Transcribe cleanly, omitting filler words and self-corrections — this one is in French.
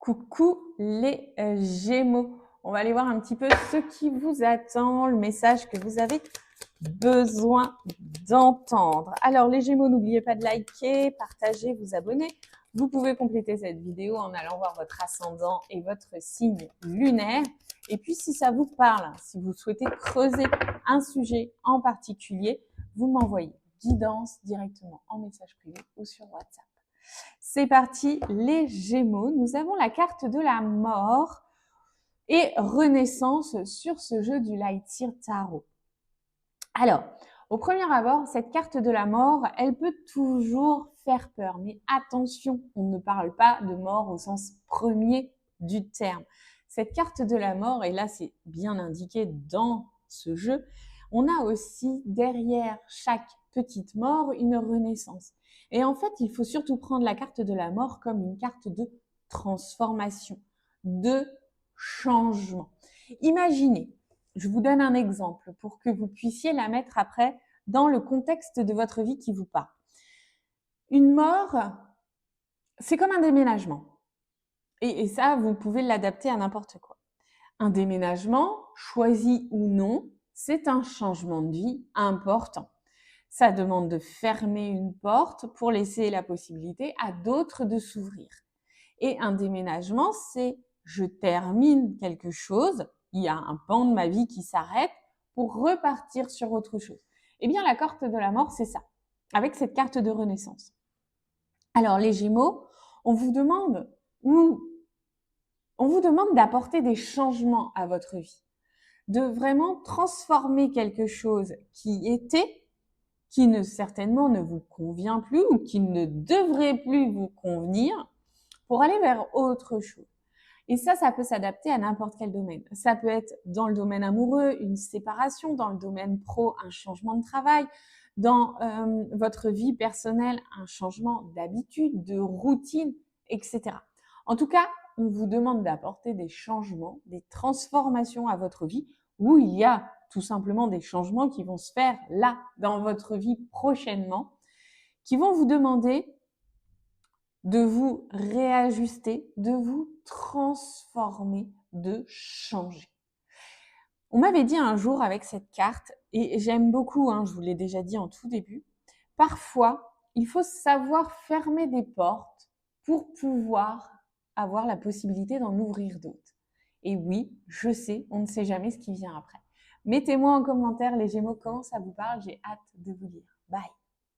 Coucou les Gémeaux. On va aller voir un petit peu ce qui vous attend, le message que vous avez besoin d'entendre. Alors les Gémeaux, n'oubliez pas de liker, partager, vous abonner. Vous pouvez compléter cette vidéo en allant voir votre ascendant et votre signe lunaire. Et puis si ça vous parle, si vous souhaitez creuser un sujet en particulier, vous m'envoyez guidance directement en message privé ou sur WhatsApp. C'est parti, les Gémeaux. Nous avons la carte de la mort et renaissance sur ce jeu du Light-Year Tarot. Alors, au premier abord, cette carte de la mort, elle peut toujours faire peur. Mais attention, on ne parle pas de mort au sens premier du terme. Cette carte de la mort, et là c'est bien indiqué dans ce jeu, on a aussi derrière chaque petite mort une renaissance. Et en fait, il faut surtout prendre la carte de la mort comme une carte de transformation, de changement. Imaginez, je vous donne un exemple pour que vous puissiez la mettre après dans le contexte de votre vie qui vous parle. Une mort, c'est comme un déménagement. Et ça, vous pouvez l'adapter à n'importe quoi. Un déménagement, choisi ou non, c'est un changement de vie important. Ça demande de fermer une porte pour laisser la possibilité à d'autres de s'ouvrir. Et un déménagement, c'est je termine quelque chose, il y a un pan de ma vie qui s'arrête pour repartir sur autre chose. Eh bien, la carte de la mort, c'est ça, avec cette carte de renaissance. Alors, les Gémeaux, on vous demande d'apporter des changements à votre vie, de vraiment transformer quelque chose qui certainement ne vous convient plus ou qui ne devrait plus vous convenir pour aller vers autre chose. Et ça peut s'adapter à n'importe quel domaine. Ça peut être dans le domaine amoureux, une séparation, dans le domaine pro, un changement de travail, dans votre vie personnelle, un changement d'habitude, de routine, etc. En tout cas, on vous demande d'apporter des changements, des transformations à votre vie où il y a tout simplement des changements qui vont se faire là, dans votre vie prochainement, qui vont vous demander de vous réajuster, de vous transformer, de changer. On m'avait dit un jour avec cette carte, et j'aime beaucoup, je vous l'ai déjà dit en tout début, parfois, il faut savoir fermer des portes pour pouvoir avoir la possibilité d'en ouvrir d'autres. Et oui, je sais, on ne sait jamais ce qui vient après. Mettez-moi en commentaire, les Gémeaux, comment ça vous parle, j'ai hâte de vous lire. Bye!